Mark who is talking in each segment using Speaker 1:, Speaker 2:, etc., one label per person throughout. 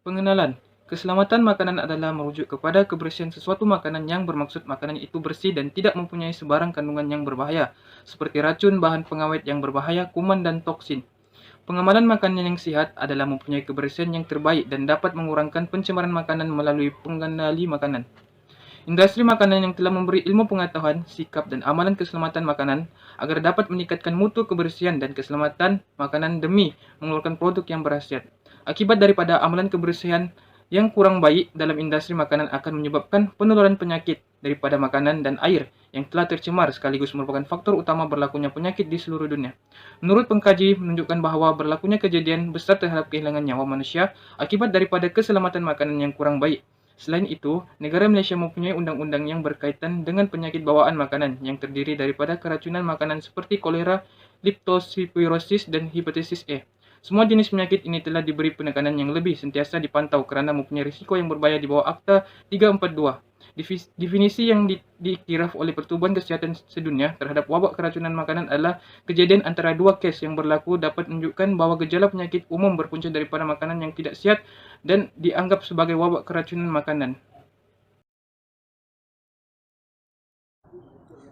Speaker 1: Pengenalan. Keselamatan makanan adalah merujuk kepada kebersihan sesuatu makanan yang bermaksud makanan itu bersih dan tidak mempunyai sebarang kandungan yang berbahaya, seperti racun, bahan pengawet yang berbahaya, kuman, dan toksin. Pengamalan makanan yang sehat adalah mempunyai kebersihan yang terbaik dan dapat mengurangkan pencemaran makanan melalui pengendali makanan. Industri makanan yang telah memberi ilmu pengetahuan, sikap, dan amalan keselamatan makanan agar dapat meningkatkan mutu kebersihan dan keselamatan makanan demi mengeluarkan produk yang berkhasiat. Akibat daripada amalan kebersihan yang kurang baik dalam industri makanan akan menyebabkan penularan penyakit daripada makanan dan air yang telah tercemar sekaligus merupakan faktor utama berlakunya penyakit di seluruh dunia. Menurut pengkaji menunjukkan bahawa berlakunya kejadian besar terhadap kehilangan nyawa manusia akibat daripada keselamatan makanan yang kurang baik. Selain itu, negara Malaysia mempunyai undang-undang yang berkaitan dengan penyakit bawaan makanan yang terdiri daripada keracunan makanan seperti kolera, leptospirosis, dan hepatitis A. Semua jenis penyakit ini telah diberi penekanan yang lebih sentiasa dipantau kerana mempunyai risiko yang berbahaya di bawah Akta 342. Definisi yang diiktiraf oleh Pertubuhan Kesihatan Sedunia terhadap wabak keracunan makanan adalah kejadian antara dua kes yang berlaku dapat menunjukkan bahawa gejala penyakit umum berpunca daripada makanan yang tidak sihat dan dianggap sebagai wabak keracunan makanan.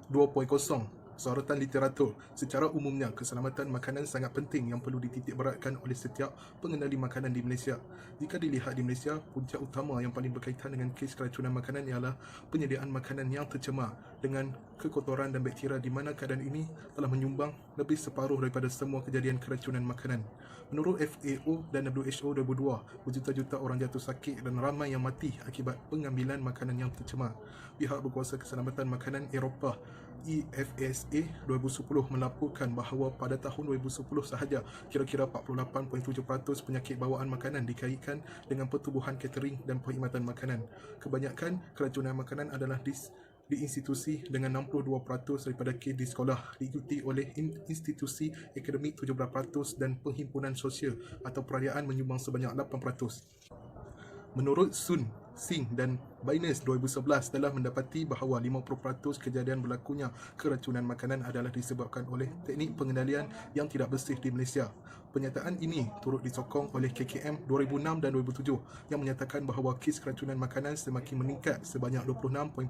Speaker 2: 2.0 Sorotan literatur. Secara umumnya, keselamatan makanan sangat penting yang perlu dititikberatkan oleh setiap pengendali makanan di Malaysia. Jika dilihat di Malaysia, punca utama yang paling berkaitan dengan kes keracunan makanan ialah penyediaan makanan yang tercemar dengan kekotoran dan bakteria, di mana keadaan ini telah menyumbang lebih separuh daripada semua kejadian keracunan makanan. Menurut FAO dan WHO 2002, berjuta-juta orang jatuh sakit dan ramai yang mati akibat pengambilan makanan yang tercemar. Pihak berkuasa keselamatan makanan Eropah EFSA 2010 melaporkan bahawa pada tahun 2010 sahaja kira-kira 48.7% penyakit bawaan makanan dikaitkan dengan pertubuhan catering dan perkhidmatan makanan. Kebanyakan keracunan makanan adalah di institusi dengan 62% daripada kes di sekolah, diikuti oleh institusi akademik 17% dan perhimpunan sosial atau perayaan menyumbang sebanyak 8%. Menurut Sun, Singh dan Baines 2011 telah mendapati bahawa 50% kejadian berlakunya keracunan makanan adalah disebabkan oleh teknik pengendalian yang tidak bersih di Malaysia. Pernyataan ini turut disokong oleh KKM 2006 dan 2007 yang menyatakan bahawa kes keracunan makanan semakin meningkat sebanyak 26.4%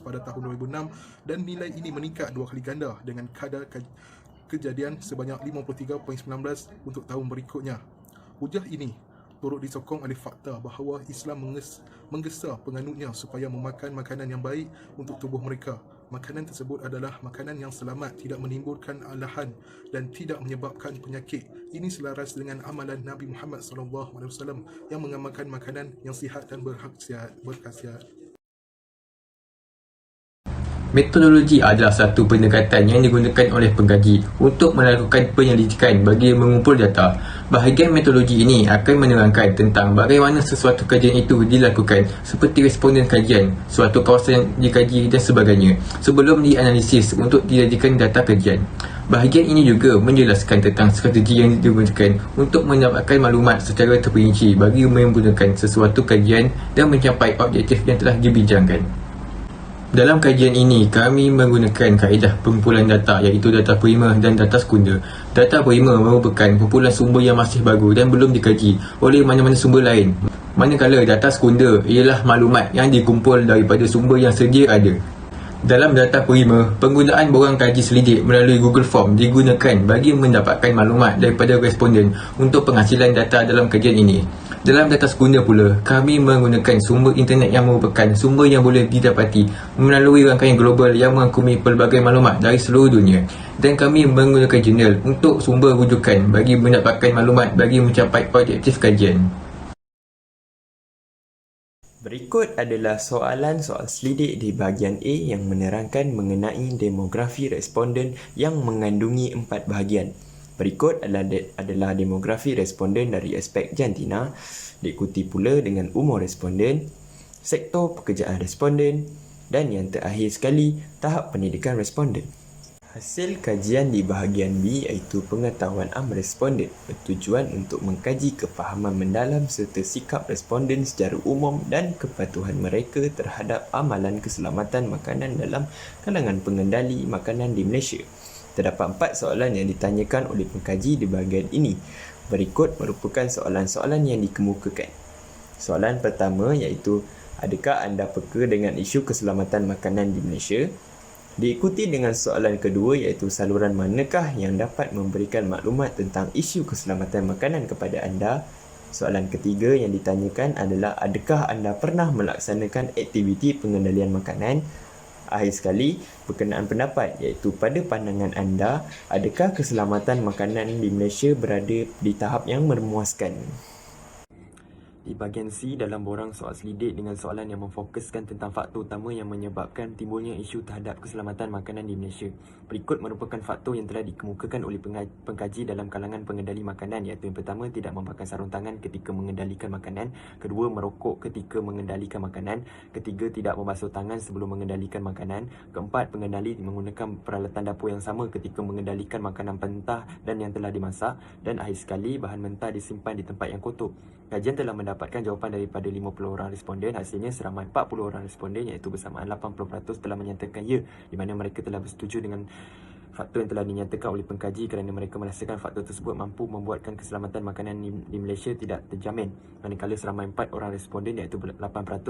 Speaker 2: pada tahun 2006 dan nilai ini meningkat 2 kali ganda dengan kadar kejadian sebanyak 53.19 untuk tahun berikutnya. Hujah ini turut disokong oleh fakta bahawa Islam menggesa penganutnya supaya memakan makanan yang baik untuk tubuh mereka. Makanan tersebut adalah makanan yang selamat, tidak menimbulkan alahan dan tidak menyebabkan penyakit. Ini selaras dengan amalan Nabi Muhammad SAW yang mengamalkan makanan yang sihat dan berkhasiat.
Speaker 3: Metodologi adalah satu pendekatan yang digunakan oleh pengkaji untuk melakukan penyelidikan bagi mengumpul data. Bahagian metodologi ini akan menerangkan tentang bagaimana sesuatu kajian itu dilakukan, seperti responden kajian, suatu kawasan yang dikaji dan sebagainya, sebelum dianalisis untuk dijadikan data kajian. Bahagian ini juga menjelaskan tentang strategi yang digunakan untuk mendapatkan maklumat secara terperinci bagi menggunakan sesuatu kajian dan mencapai objektif yang telah dibincangkan. Dalam kajian ini, kami menggunakan kaedah pengumpulan data iaitu data primer dan data sekunder. Data primer merupakan kumpulan sumber yang masih baru dan belum dikaji oleh mana-mana sumber lain. Manakala data sekunder ialah maklumat yang dikumpul daripada sumber yang sedia ada. Dalam data primer, penggunaan borang kaji selidik melalui Google Form digunakan bagi mendapatkan maklumat daripada responden untuk penghasilan data dalam kajian ini. Dalam data sekunder pula, kami menggunakan sumber internet yang merupakan sumber yang boleh didapati melalui rangkaian global yang merangkumi pelbagai maklumat dari seluruh dunia. Dan kami menggunakan jurnal untuk sumber rujukan bagi mendapatkan maklumat bagi mencapai objektif kajian.
Speaker 4: Berikut adalah soalan-soal selidik di bahagian A yang menerangkan mengenai demografi responden yang mengandungi 4 bahagian. Berikut adalah demografi responden dari aspek jantina, diikuti pula dengan umur responden, sektor pekerjaan responden dan yang terakhir sekali, tahap pendidikan responden. Hasil kajian di bahagian B iaitu pengetahuan am responden bertujuan untuk mengkaji kefahaman mendalam serta sikap responden secara umum dan kepatuhan mereka terhadap amalan keselamatan makanan dalam kalangan pengendali makanan di Malaysia. Terdapat 4 soalan yang ditanyakan oleh pengkaji di bahagian ini. Berikut merupakan soalan-soalan yang dikemukakan. Soalan pertama iaitu, adakah anda peka dengan isu keselamatan makanan di Malaysia? Diikuti dengan soalan kedua iaitu saluran manakah yang dapat memberikan maklumat tentang isu keselamatan makanan kepada anda? Soalan ketiga yang ditanyakan adalah adakah anda pernah melaksanakan aktiviti pengendalian makanan? Akhir sekali, berkenaan pendapat iaitu pada pandangan anda, adakah keselamatan makanan di Malaysia berada di tahap yang memuaskan? Di bahagian C, dalam borang soal selidik dengan soalan yang memfokuskan tentang faktor utama yang menyebabkan timbulnya isu terhadap keselamatan makanan di Malaysia. Berikut merupakan faktor yang telah dikemukakan oleh pengkaji dalam kalangan pengendali makanan, iaitu yang pertama, tidak memakai sarung tangan ketika mengendalikan makanan. Kedua, merokok ketika mengendalikan makanan. Ketiga, tidak membasuh tangan sebelum mengendalikan makanan. Keempat, pengendali menggunakan peralatan dapur yang sama ketika mengendalikan makanan mentah dan yang telah dimasak. Dan akhir sekali, bahan mentah disimpan di tempat yang kotor. Kajian telah mendapatkan jawapan daripada 50 orang responden. Hasilnya seramai 40 orang responden iaitu bersamaan 80% telah menyatakan ya, di mana mereka telah bersetuju dengan faktor yang telah dinyatakan oleh pengkaji kerana mereka merasakan faktor tersebut mampu membuatkan keselamatan makanan di Malaysia tidak terjamin. Manakala seramai 4 orang responden iaitu 8%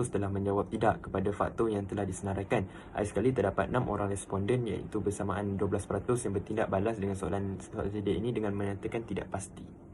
Speaker 4: telah menjawab tidak kepada faktor yang telah disenaraikan. Akhir sekali terdapat 6 orang responden iaitu bersamaan 12% yang bertindak balas dengan soalan selidik ini dengan menyatakan tidak pasti.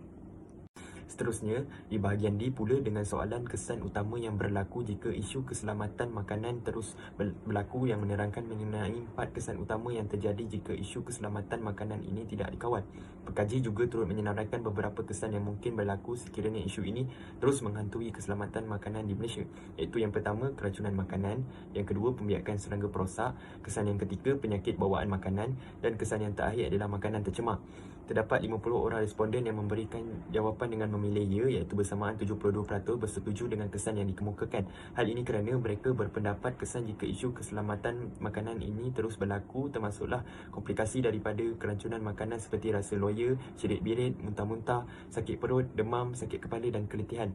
Speaker 4: Seterusnya, di bahagian D pula dengan soalan kesan utama yang berlaku jika isu keselamatan makanan terus berlaku yang menerangkan mengenai 4 kesan utama yang terjadi jika isu keselamatan makanan ini tidak dikawal. Pengkaji juga turut menyenaraikan beberapa kesan yang mungkin berlaku sekiranya isu ini terus menghantui keselamatan makanan di Malaysia, iaitu yang pertama, keracunan makanan, yang kedua, pembiakan serangga perosak, kesan yang ketiga, penyakit bawaan makanan, dan kesan yang terakhir adalah makanan tercemar. Terdapat 50 orang responden yang memberikan jawapan dengan memilih ya, iaitu bersamaan 72% bersetuju dengan kesan yang dikemukakan. Hal ini kerana mereka berpendapat kesan jika isu keselamatan makanan ini terus berlaku termasuklah komplikasi daripada keracunan makanan seperti rasa loya, cerit-birit, muntah-muntah, sakit perut, demam, sakit kepala dan keletihan.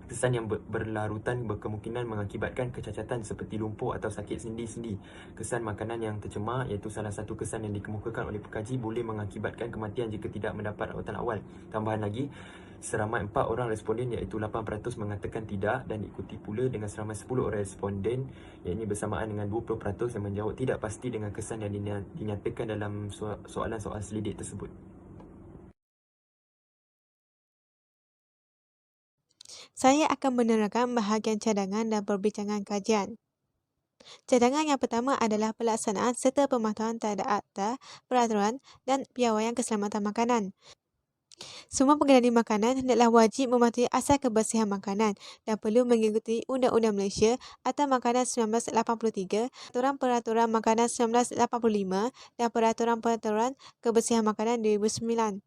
Speaker 4: Kesan yang berlarutan berkemungkinan mengakibatkan kecacatan seperti lumpuh atau sakit sendi-sendi. Kesan makanan yang tercemar iaitu salah satu kesan yang dikemukakan oleh pengkaji boleh mengakibatkan kematian jika tidak mendapat rawatan awal. Tambahan lagi, seramai 4 orang responden iaitu 8% mengatakan tidak dan diikuti pula dengan seramai 10 orang responden iaitu bersamaan dengan 20% yang menjawab tidak pasti dengan kesan yang dinyatakan dalam soalan-soal selidik tersebut.
Speaker 5: Saya akan menerangkan bahagian cadangan dan perbincangan kajian. Cadangan yang pertama adalah pelaksanaan serta pemantauan terhadap akta, peraturan dan piawaian keselamatan makanan. Semua pengendali makanan hendaklah wajib mematuhi asas kebersihan makanan dan perlu mengikuti Undang-Undang Malaysia Akta Makanan 1983, Peraturan Makanan 1985 dan Peraturan Kebersihan Makanan 2009.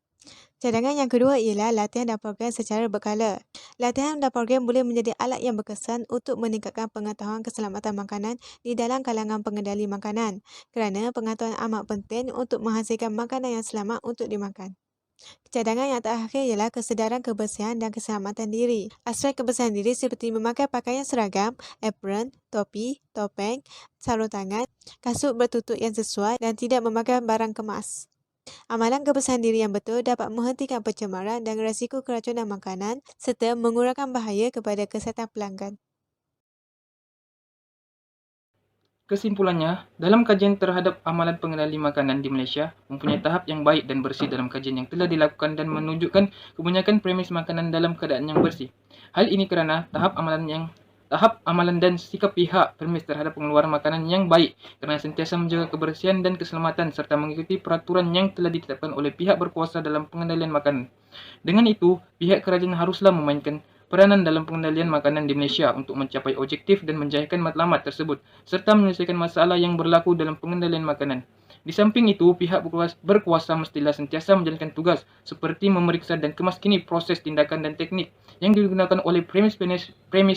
Speaker 5: Cadangan yang kedua ialah latihan dan program secara berkala. Latihan dan program boleh menjadi alat yang berkesan untuk meningkatkan pengetahuan keselamatan makanan di dalam kalangan pengendali makanan, kerana pengetahuan amat penting untuk menghasilkan makanan yang selamat untuk dimakan. Cadangan yang terakhir ialah kesedaran kebersihan dan keselamatan diri. Aspek kebersihan diri seperti memakai pakaian seragam, apron, topi, topeng, sarung tangan, kasut bertutup yang sesuai dan tidak memakai barang kemas. Amalan kebersihan diri yang betul dapat menghentikan pencemaran dan risiko keracunan makanan serta mengurangkan bahaya kepada kesihatan pelanggan.
Speaker 1: Kesimpulannya, dalam kajian terhadap amalan pengendali makanan di Malaysia mempunyai tahap yang baik dan bersih dalam kajian yang telah dilakukan dan menunjukkan kebanyakan premis makanan dalam keadaan yang bersih. Hal ini kerana tahap amalan dan sikap pihak premis terhadap pengeluaran makanan yang baik kerana sentiasa menjaga kebersihan dan keselamatan serta mengikuti peraturan yang telah ditetapkan oleh pihak berkuasa dalam pengendalian makanan. Dengan itu, pihak kerajaan haruslah memainkan peranan dalam pengendalian makanan di Malaysia untuk mencapai objektif dan menjahirkan matlamat tersebut serta menyelesaikan masalah yang berlaku dalam pengendalian makanan. Di samping itu, pihak berkuasa mestilah sentiasa menjalankan tugas seperti memeriksa dan kemaskini proses tindakan dan teknik yang digunakan oleh premis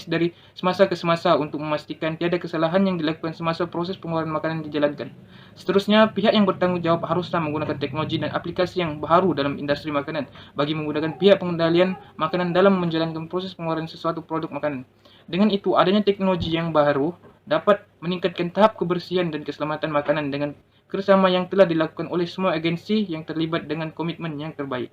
Speaker 1: dari semasa ke semasa untuk memastikan tiada kesalahan yang dilakukan semasa proses pengeluaran makanan dijalankan. Seterusnya, pihak yang bertanggungjawab haruslah menggunakan teknologi dan aplikasi yang baru dalam industri makanan bagi menggunakan pihak pengendalian makanan dalam menjalankan proses pengeluaran sesuatu produk makanan. Dengan itu, adanya teknologi yang baru dapat meningkatkan tahap kebersihan dan keselamatan makanan dengan kerjasama yang telah dilakukan oleh semua agensi yang terlibat dengan komitmen yang terbaik.